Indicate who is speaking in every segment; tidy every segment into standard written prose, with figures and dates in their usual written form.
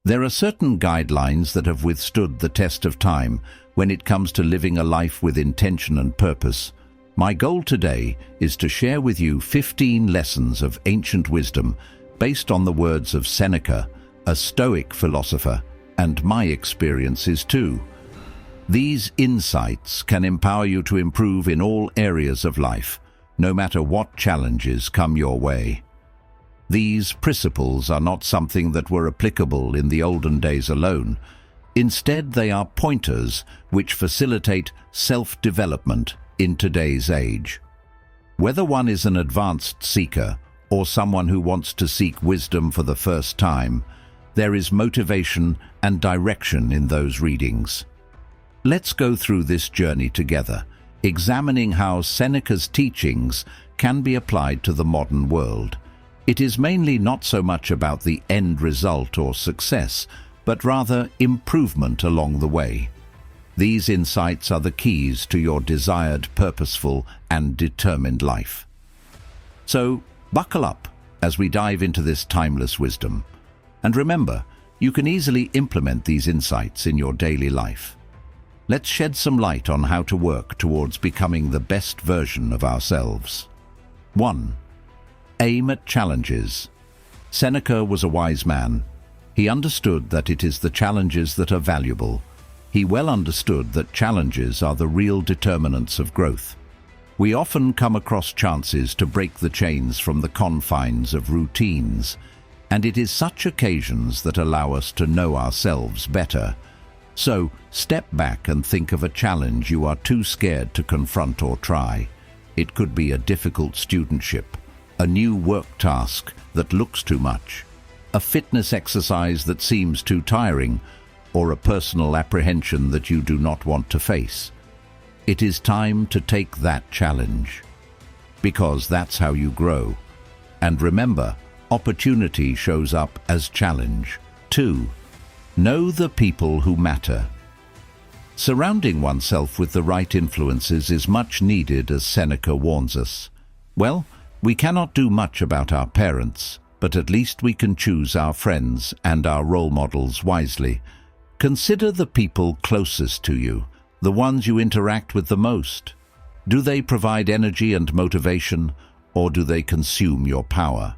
Speaker 1: There are certain guidelines that have withstood the test of time when it comes to living a life with intention and purpose. My goal today is to share with you 15 lessons of ancient wisdom based on the words of Seneca, a Stoic philosopher, and my experiences too. These insights can empower you to improve in all areas of life, no matter what challenges come your way. These principles are not something that were applicable in the olden days alone. Instead, they are pointers which facilitate self-development in today's age. Whether one is an advanced seeker or someone who wants to seek wisdom for the first time, there is motivation and direction in those readings. Let's go through this journey together, examining how Seneca's teachings can be applied to the modern world. It is mainly not so much about the end result or success, but rather improvement along the way. These insights are the keys to your desired, purposeful, and determined life. So, buckle up as we dive into this timeless wisdom. And remember, you can easily implement these insights in your daily life. Let's shed some light on how to work towards becoming the best version of ourselves. 1. Aim at challenges. Seneca was a wise man. He understood that it is the challenges that are valuable. He well understood that challenges are the real determinants of growth. We often come across chances to break the chains from the confines of routines, and it is such occasions that allow us to know ourselves better. So, step back and think of a challenge you are too scared to confront or try. It could be a difficult studentship, a new work task that looks too much, a fitness exercise that seems too tiring, or a personal apprehension that you do not want to face. It is time to take that challenge, because that's how you grow. And remember, opportunity shows up as challenge. 2. Know the people who matter. Surrounding oneself with the right influences is much needed, as Seneca warns us. Well, we cannot do much about our parents, but at least we can choose our friends and our role models wisely. Consider the people closest to you, the ones you interact with the most. Do they provide energy and motivation, or do they consume your power?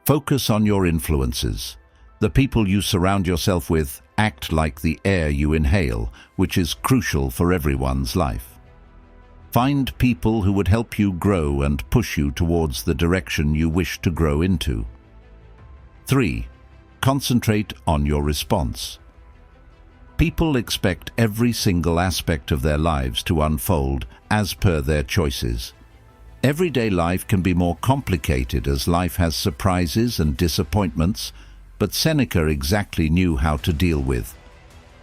Speaker 1: Focus on your influences. The people you surround yourself with act like the air you inhale, which is crucial for everyone's life. Find people who would help you grow and push you towards the direction you wish to grow into. 3. Concentrate on your response. People expect every single aspect of their lives to unfold as per their choices. Everyday life can be more complicated as life has surprises and disappointments, but Seneca exactly knew how to deal with.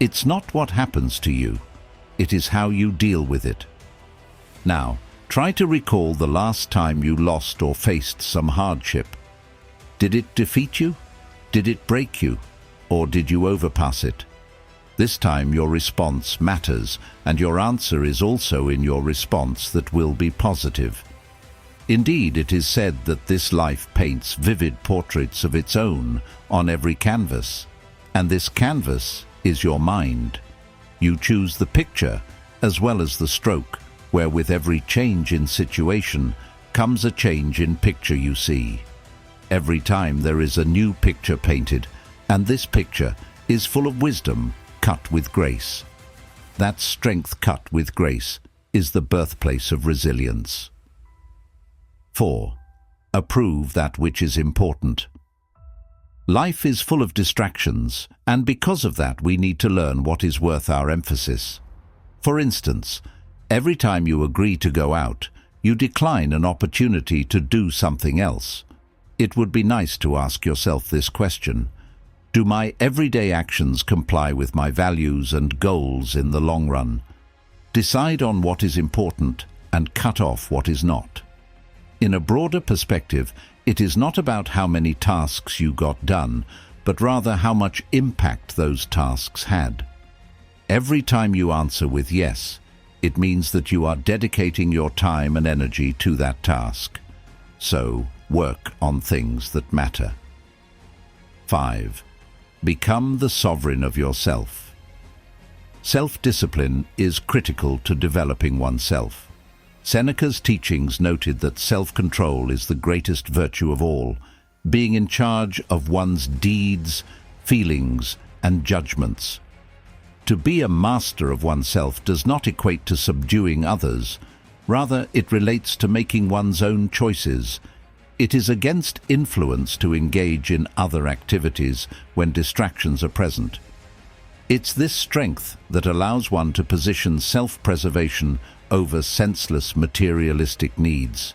Speaker 1: It's not what happens to you, it is how you deal with it. Now, try to recall the last time you lost or faced some hardship. Did it defeat you? Did it break you? Or did you overpass it? This time your response matters, and your answer is also in your response that will be positive. Indeed, it is said that this life paints vivid portraits of its own on every canvas, and this canvas is your mind. You choose the picture as well as the stroke, where with every change in situation comes a change in picture you see. Every time there is a new picture painted, and this picture is full of wisdom cut with grace. That strength cut with grace is the birthplace of resilience. 4. Approve that which is important. Life is full of distractions, and because of that we need to learn what is worth our emphasis. For instance, every time you agree to go out, you decline an opportunity to do something else. It would be nice to ask yourself this question: do my everyday actions comply with my values and goals in the long run? Decide on what is important and cut off what is not. In a broader perspective, it is not about how many tasks you got done, but rather how much impact those tasks had. Every time you answer with yes, it means that you are dedicating your time and energy to that task. So, work on things that matter. 5. Become the sovereign of yourself. Self-discipline is critical to developing oneself. Seneca's teachings noted that self-control is the greatest virtue of all, being in charge of one's deeds, feelings, and judgments. To be a master of oneself does not equate to subduing others. Rather, it relates to making one's own choices. It is against influence to engage in other activities when distractions are present. It's this strength that allows one to position self-preservation over senseless materialistic needs.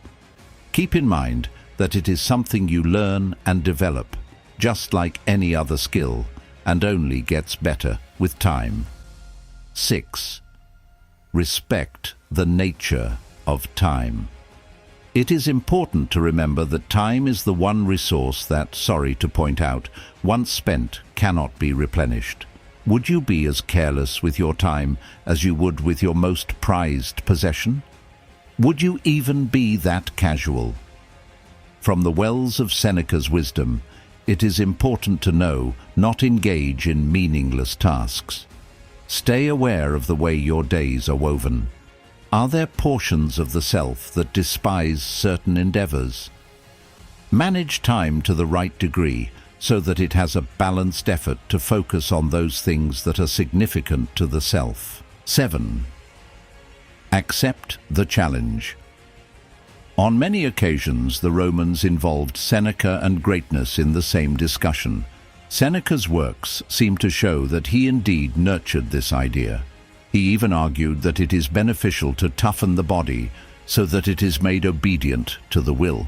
Speaker 1: Keep in mind that it is something you learn and develop, just like any other skill, and only gets better with time. 6. Respect the nature of time. It is important to remember that time is the one resource that, sorry to point out, once spent cannot be replenished. Would you be as careless with your time as you would with your most prized possession? Would you even be that casual? From the wells of Seneca's wisdom, it is important to know, not engage in meaningless tasks. Stay aware of the way your days are woven. Are there portions of the self that despise certain endeavors? Manage time to the right degree so that it has a balanced effort to focus on those things that are significant to the self. 7. Accept the challenge. On many occasions, the Romans involved Seneca and greatness in the same discussion. Seneca's works seem to show that he indeed nurtured this idea. He even argued that it is beneficial to toughen the body so that it is made obedient to the will.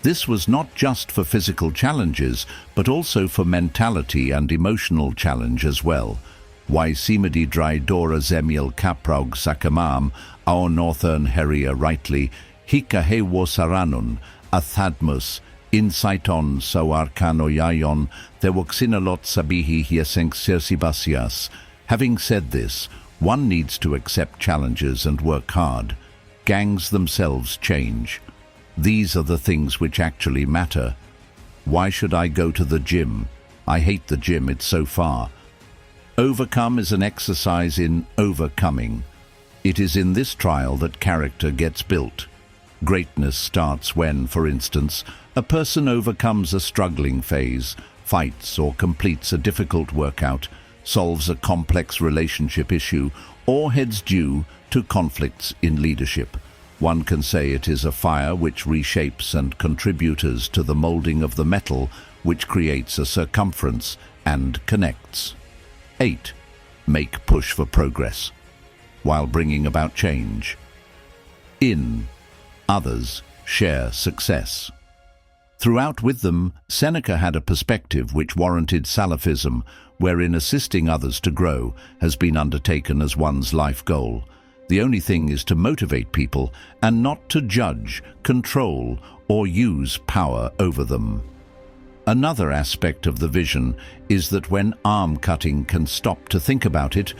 Speaker 1: This was not just for physical challenges, but also for mentality and emotional challenge as well. Why simedi dry dora zemiel capraug sakamam, our northern heria rightly, hika hewo saranun, athadmus, insaiton soarkanoion, thewoxinalot sabihi hiesenxersibasias. Having said this, one needs to accept challenges and work hard. Gangs themselves change. These are the things which actually matter. Why should I go to the gym? I hate the gym, it's so far. Overcome is an exercise in overcoming. It is in this trial that character gets built. Greatness starts when, for instance, a person overcomes a struggling phase, fights or completes a difficult workout, solves a complex relationship issue, or heads due to conflicts in leadership. One can say it is a fire which reshapes and contributes to the molding of the metal, which creates a circumference and connects. 8. Make push for progress, while bringing about change. In others, share success. Throughout with them, Seneca had a perspective which warranted salafism, wherein assisting others to grow has been undertaken as one's life goal. The only thing is to motivate people and not to judge, control, or use power over them. Another aspect of the vision is that when arm cutting can stop to think about it,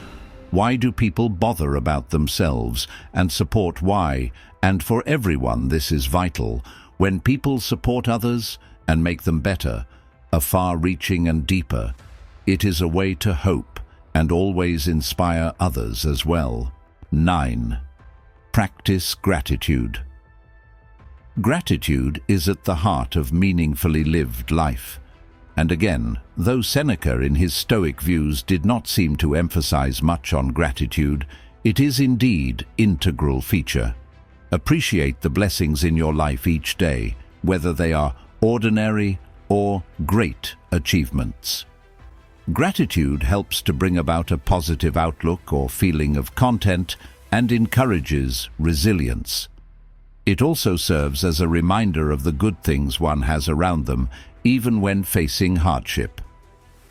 Speaker 1: why do people bother about themselves and support why? And for everyone this is vital. When people support others and make them better, far-reaching and deeper, it is a way to hope and always inspire others as well. 9. Practice gratitude. Gratitude is at the heart of meaningfully lived life. And again, though Seneca in his Stoic views did not seem to emphasize much on gratitude, it is indeed an integral feature. Appreciate the blessings in your life each day, whether they are ordinary or great achievements. Gratitude helps to bring about a positive outlook or feeling of content and encourages resilience. It also serves as a reminder of the good things one has around them, even when facing hardship.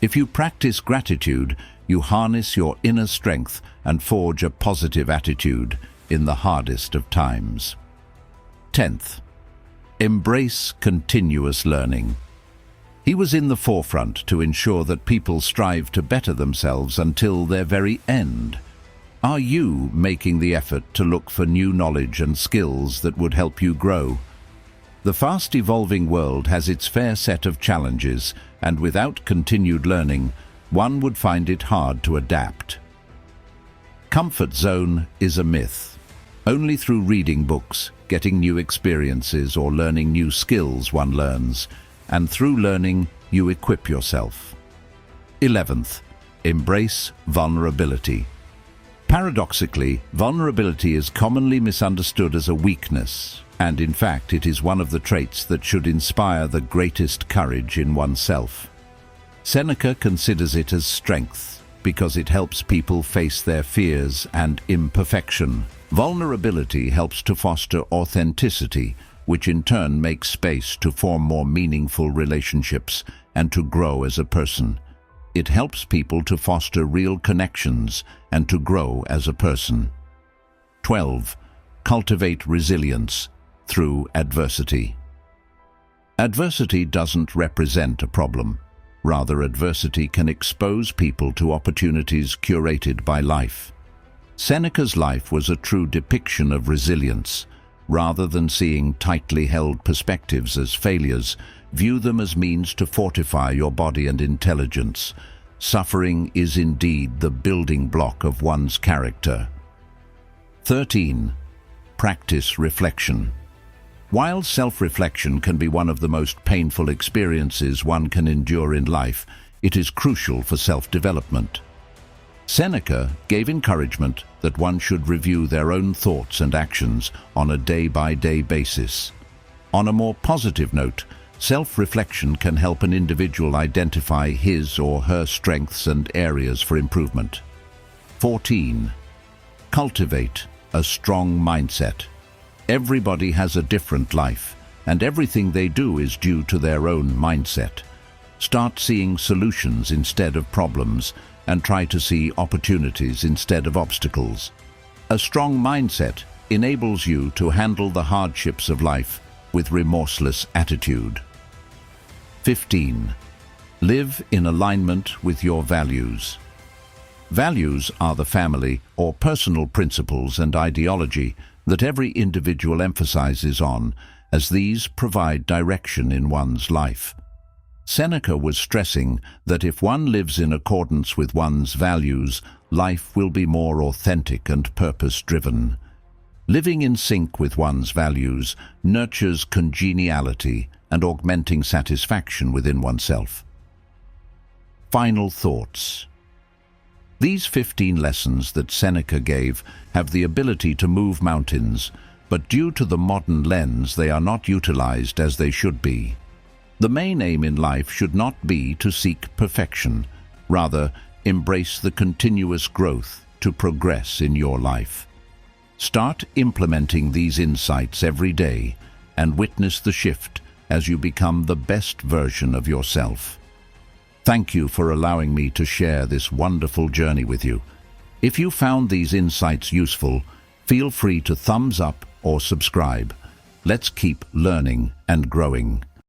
Speaker 1: If you practice gratitude, you harness your inner strength and forge a positive attitude in the hardest of times. 10th, embrace continuous learning. He was in the forefront to ensure that people strive to better themselves until their very end. Are you making the effort to look for new knowledge and skills that would help you grow? The fast-evolving world has its fair set of challenges, and without continued learning, one would find it hard to adapt. Comfort zone is a myth. Only through reading books, getting new experiences, or learning new skills one learns, and through learning you equip yourself. 11th, embrace vulnerability. Paradoxically, vulnerability is commonly misunderstood as a weakness, and in fact it is one of the traits that should inspire the greatest courage in oneself. Seneca considers it as strength because it helps people face their fears and imperfection. Vulnerability helps to foster authenticity, which in turn makes space to form more meaningful relationships and to grow as a person. It helps people to foster real connections and to grow as a person. 12. Cultivate resilience through adversity. Adversity doesn't represent a problem. Rather, adversity can expose people to opportunities curated by life. Seneca's life was a true depiction of resilience. Rather than seeing tightly held perspectives as failures, view them as means to fortify your body and intelligence. Suffering is indeed the building block of one's character. 13. Practice reflection. While self-reflection can be one of the most painful experiences one can endure in life, it is crucial for self-development. Seneca gave encouragement that one should review their own thoughts and actions on a day-by-day basis. On a more positive note, self-reflection can help an individual identify his or her strengths and areas for improvement. 14. Cultivate a strong mindset. Everybody has a different life, and everything they do is due to their own mindset. Start seeing solutions instead of problems, and try to see opportunities instead of obstacles. A strong mindset enables you to handle the hardships of life with remorseless attitude. 15. Live in alignment with your values. Values are the family or personal principles and ideology that every individual emphasizes on, as these provide direction in one's life. Seneca was stressing that if one lives in accordance with one's values, life will be more authentic and purpose-driven. Living in sync with one's values nurtures congeniality and augmenting satisfaction within oneself. Final thoughts. These 15 lessons that Seneca gave have the ability to move mountains, but due to the modern lens they are not utilized as they should be. The main aim in life should not be to seek perfection. Rather, embrace the continuous growth to progress in your life. Start implementing these insights every day and witness the shift as you become the best version of yourself. Thank you for allowing me to share this wonderful journey with you. If you found these insights useful, feel free to thumbs up or subscribe. Let's keep learning and growing.